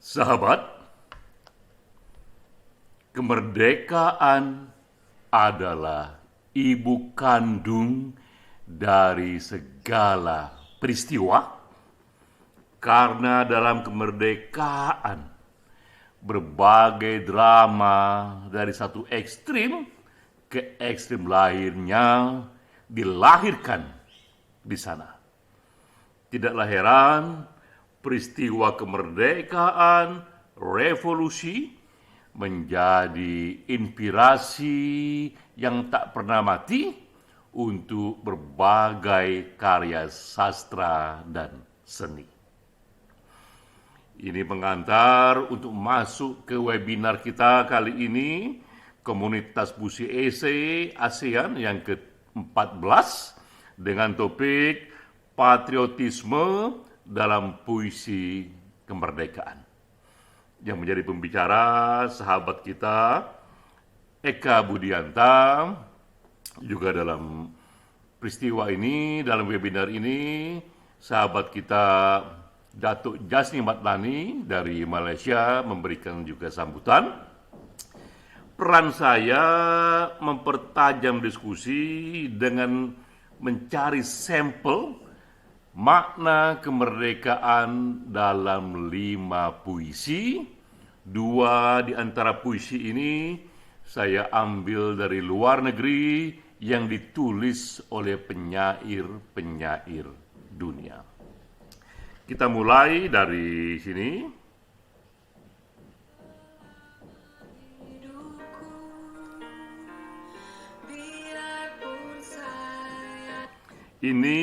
Sahabat, kemerdekaan adalah ibu kandung dari segala peristiwa, karena dalam kemerdekaan berbagai drama dari satu ekstrim ke ekstrim lainnya dilahirkan di sana. Tidaklah heran peristiwa kemerdekaan, revolusi menjadi inspirasi yang tak pernah mati untuk berbagai karya sastra dan seni. Ini mengantar untuk masuk ke webinar kita kali ini, Komunitas Puisi Esai ASEAN yang ke-14 dengan topik patriotisme dalam puisi kemerdekaan. Yang menjadi pembicara sahabat kita Eka Budianta. Juga dalam peristiwa ini, dalam webinar ini, sahabat kita Datuk Jasni Matlani dari Malaysia memberikan juga sambutan. Peran saya mempertajam diskusi dengan mencari sampel makna kemerdekaan dalam 5 puisi. 2 di antara puisi ini saya ambil dari luar negeri yang ditulis oleh penyair-penyair dunia. Kita mulai dari sini. Ini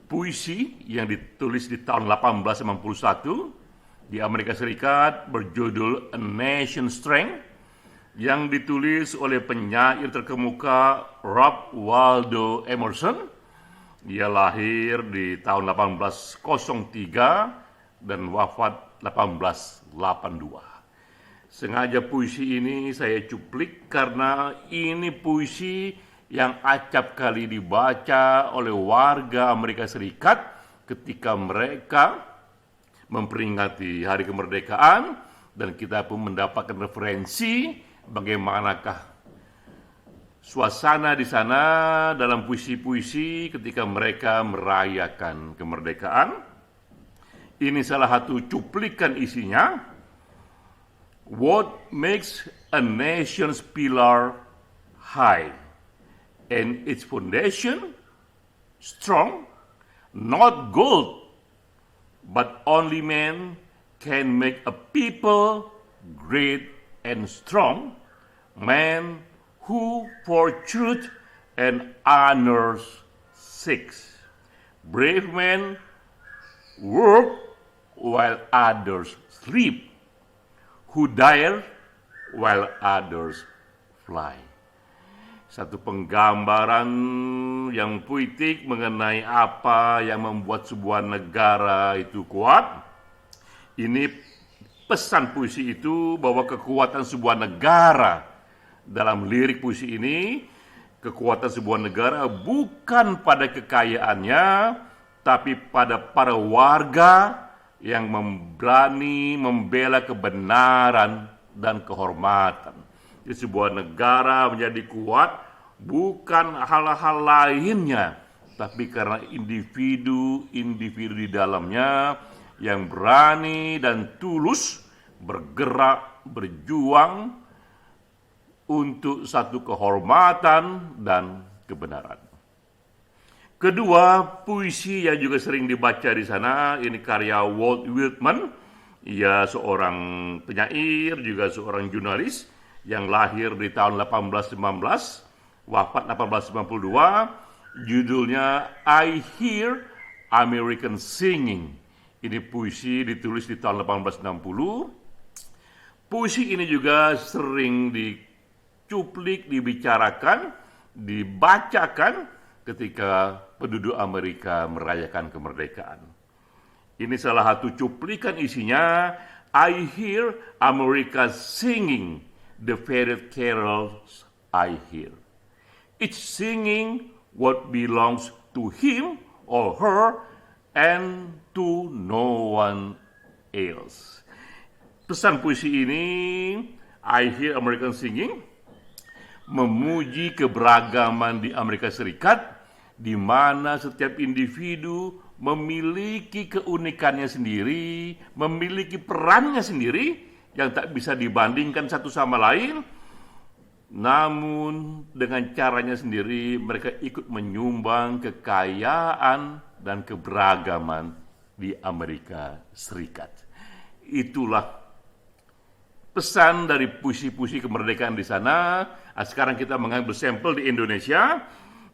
puisi yang ditulis di tahun 1891 di Amerika Serikat berjudul A Nation's Strength yang ditulis oleh penyair terkemuka Ralph Waldo Emerson. Dia lahir di tahun 1803 dan wafat 1882. Sengaja puisi ini saya cuplik karena ini puisi yang acap kali dibaca oleh warga Amerika Serikat ketika mereka memperingati hari kemerdekaan, dan kita pun mendapatkan referensi bagaimanakah suasana di sana dalam puisi-puisi ketika mereka merayakan kemerdekaan. Ini salah satu cuplikan isinya. What makes a nation's pillar high and its foundation strong? Not gold, but only man can make a people great and strong. Man who for truth and honor seeks. Brave men work while others sleep, who dare while others fly. Satu penggambaran yang puitik mengenai apa yang membuat sebuah negara itu kuat. Ini pesan puisi itu bahwa kekuatan sebuah negara, dalam lirik puisi ini, kekuatan sebuah negara bukan pada kekayaannya, tapi pada para warga yang berani membela kebenaran dan kehormatan. Di sebuah negara menjadi kuat bukan hal-hal lainnya, tapi karena individu-individu di dalamnya yang berani dan tulus bergerak, berjuang untuk satu kehormatan dan kebenaran. Kedua, puisi yang juga sering dibaca di sana, ini karya Walt Whitman. Ia seorang penyair, juga seorang jurnalis yang lahir di tahun 1819, wafat 1892. Judulnya I Hear American Singing. Ini puisi ditulis di tahun 1860. Puisi ini juga sering dicuplik, dibicarakan, dibacakan ketika penduduk Amerika merayakan kemerdekaan. Ini salah satu cuplikan isinya. I hear America singing the favorite carols I hear. It's singing what belongs to him or her and to no one else. Pesan puisi ini, I Hear American Singing, memuji keberagaman di Amerika Serikat, di mana setiap individu memiliki keunikannya sendiri, memiliki perannya sendiri yang tak bisa dibandingkan satu sama lain. Namun dengan caranya sendiri mereka ikut menyumbang kekayaan dan keberagaman di Amerika Serikat. Itulah pesan dari puisi-puisi kemerdekaan di sana. Sekarang kita mengambil sampel di Indonesia.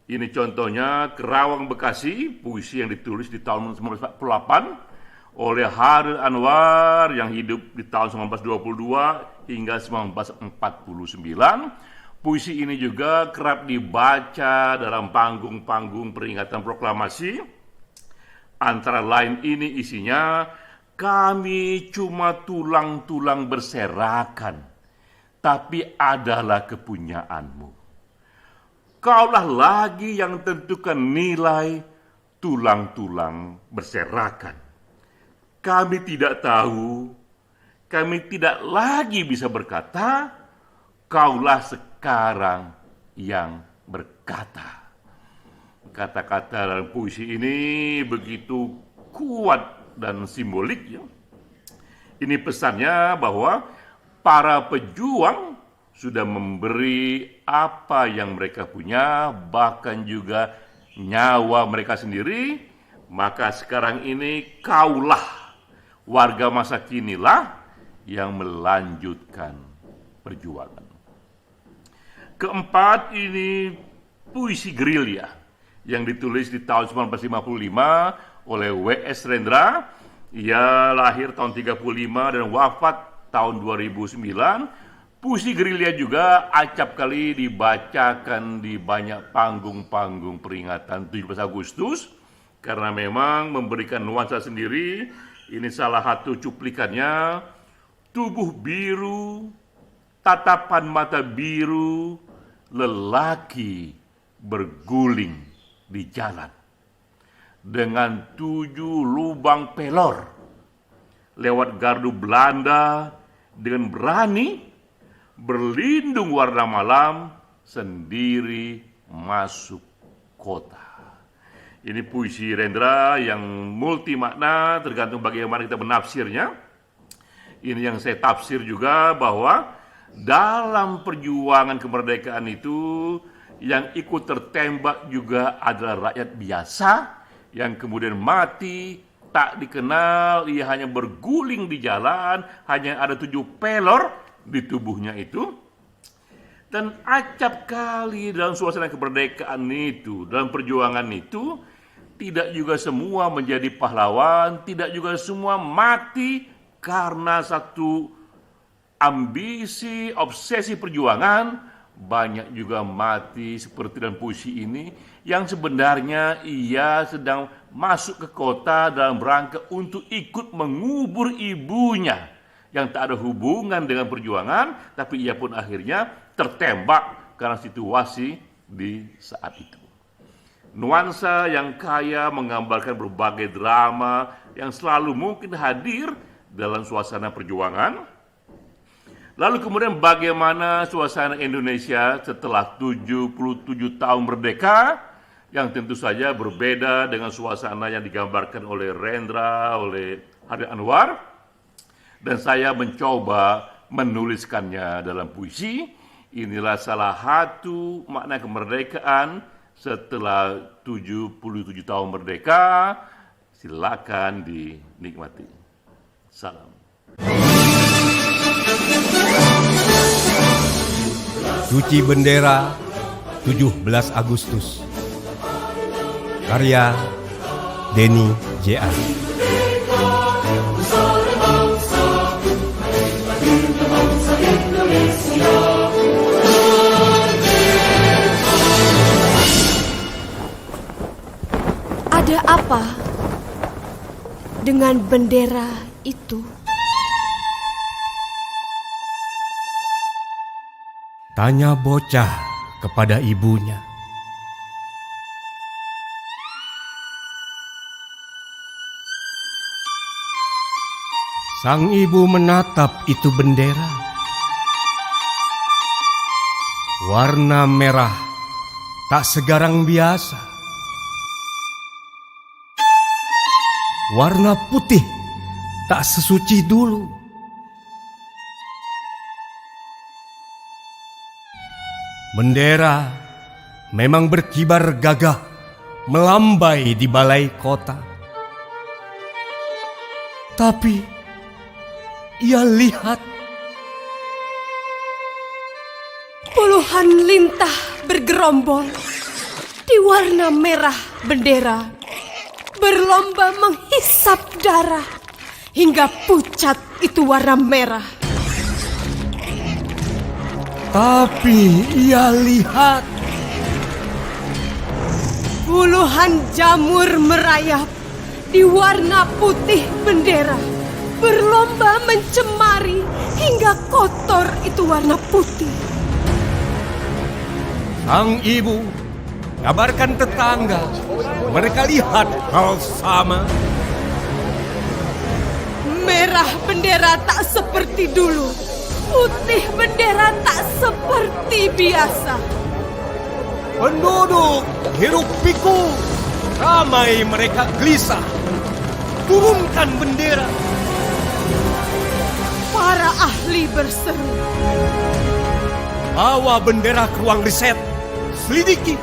Ini contohnya Kerawang Bekasi, puisi yang ditulis di tahun 1948 oleh Haril Anwar yang hidup di tahun 1922 hingga 1949. Puisi ini juga kerap dibaca dalam panggung-panggung peringatan proklamasi. Antara lain ini isinya, kami cuma tulang-tulang berserakan, tapi adalah kepunyaanmu. Kaulah lagi yang tentukan nilai tulang-tulang berserakan. Kami tidak tahu, kami tidak lagi bisa berkata, kaulah sekarang yang berkata. Kata-kata dalam puisi ini begitu kuat dan simbolik ya. Ini pesannya bahwa para pejuang sudah memberi apa yang mereka punya, bahkan juga nyawa mereka sendiri. Maka sekarang ini kaulah, warga masa kinilah yang melanjutkan perjuangan. Keempat, ini puisi gerilya yang ditulis di tahun 1955 oleh W.S. Rendra. Ia lahir tahun 35 dan wafat tahun 2009. Puisi gerilya juga acap kali dibacakan di banyak panggung-panggung peringatan 17 Agustus karena memang memberikan nuansa sendiri. Ini salah satu cuplikannya. Tubuh biru, tatapan mata biru, lelaki berguling di jalan dengan 7 lubang pelor lewat gardu Belanda dengan berani berlindung warna malam sendiri masuk kota. Ini puisi Rendra yang multi makna tergantung bagaimana kita menafsirnya. Ini yang saya tafsir juga bahwa dalam perjuangan kemerdekaan itu yang ikut tertembak juga adalah rakyat biasa yang kemudian mati, tak dikenal, ia hanya berguling di jalan, hanya ada 7 pelor di tubuhnya itu. Dan acap kali dalam suasana kemerdekaan itu, dalam perjuangan itu, tidak juga semua menjadi pahlawan, tidak juga semua mati karena satu ambisi, obsesi perjuangan. Banyak juga mati seperti dalam puisi ini, yang sebenarnya ia sedang masuk ke kota dalam rangka untuk ikut mengubur ibunya yang tak ada hubungan dengan perjuangan, tapi ia pun akhirnya tertembak karena situasi di saat itu. Nuansa yang kaya menggambarkan berbagai drama yang selalu mungkin hadir dalam suasana perjuangan. Lalu kemudian bagaimana suasana Indonesia setelah 77 tahun merdeka, yang tentu saja berbeda dengan suasana yang digambarkan oleh Rendra, oleh Haril Anwar. Dan saya mencoba menuliskannya dalam puisi. Inilah salah satu makna kemerdekaan setelah 77 tahun merdeka. Silakan dinikmati. Salam. Suci Bendera 17 Agustus. Karya Denny J.A. Ada apa dengan bendera itu? Tanya bocah kepada ibunya. Sang ibu menatap itu bendera. Warna merah tak segarang biasa. Warna putih tak sesuci dulu. Bendera memang berkibar gagah melambai di balai kota. Tapi ia lihat Puluhan lintah bergerombol di warna merah bendera, berlomba menghisap darah hingga pucat itu warna merah. Tapi ia lihat Puluhan jamur merayap di warna putih bendera, berlomba mencemari hingga kotor itu warna putih. sang ibu kabarkan tetangga, mereka lihat hal sama. Merah bendera tak seperti dulu, putih bendera tak seperti biasa. Penduduk hiruk pikuk, ramai mereka gelisah. Turunkan bendera. Para ahli berseru. Bawa bendera ke ruang riset. Selidiki.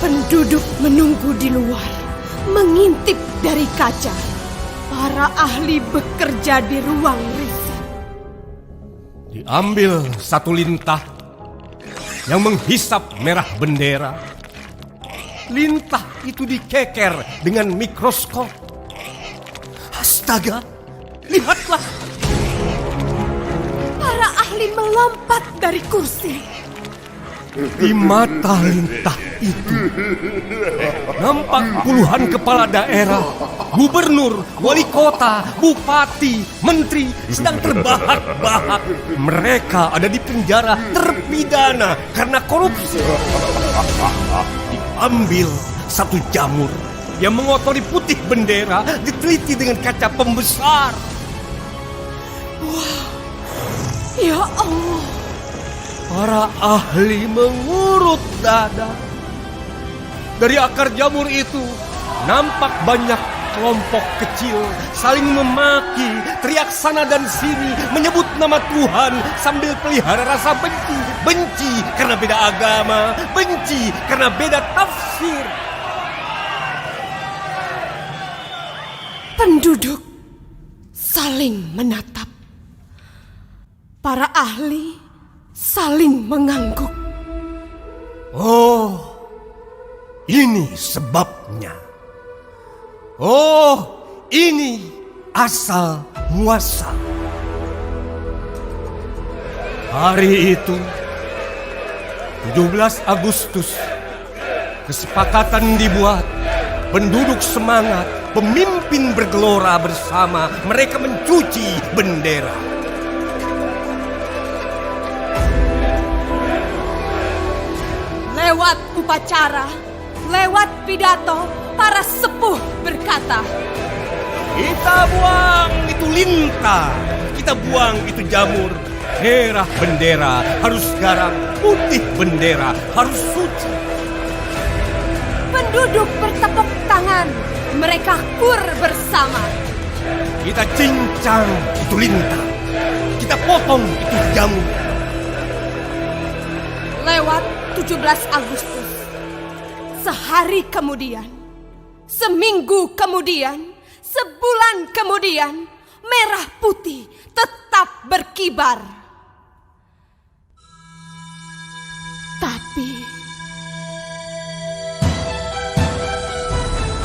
Penduduk menunggu di luar, mengintip dari kaca. Para ahli bekerja di ruang riset. Diambil satu lintah yang menghisap merah bendera. Lintah itu dikeker dengan mikroskop. Astaga, lihatlah. Para ahli melompat dari kursi. Di mata lintah itu nampak puluhan kepala daerah, gubernur, wali kota, bupati, menteri sedang terbahak-bahak. Mereka ada di penjara terpidana karena korupsi. Diambil satu jamur yang mengotori putih bendera, diteliti dengan kaca pembesar. Ya Allah. Para ahli mengurut dada. Dari akar jamur itu nampak banyak kelompok kecil saling memaki, teriak sana dan sini, menyebut nama Tuhan sambil pelihara rasa benci. Benci karena beda agama, benci karena beda tafsir. Penduduk saling menatap. Para ahli saling mengangguk. Oh, ini sebabnya. Oh, ini asal muasal. Hari itu, 17 Agustus, kesepakatan dibuat. Penduduk semangat, pemimpin bergelora bersama. Mereka mencuci bendera. Lewat upacara, lewat pidato, para sepuh berkata, Kita buang itu lintah, kita buang itu jamur. Merah bendera harus garam, putih bendera harus suci. penduduk bertepuk tangan, mereka kur bersama. Kita cincang itu lintah, kita potong itu jamur. Lewat 17 Agustus, sehari kemudian, seminggu kemudian, sebulan kemudian, merah putih tetap berkibar. Tapi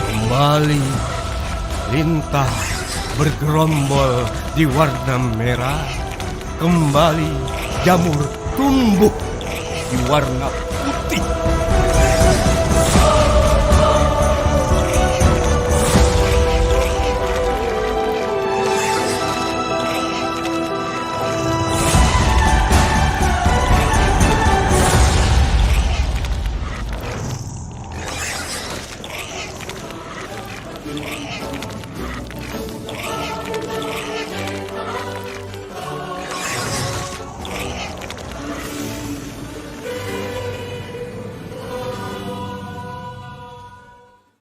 kembali lintah bergerombol di warna merah. Kembali jamur tumbuh di warna putih.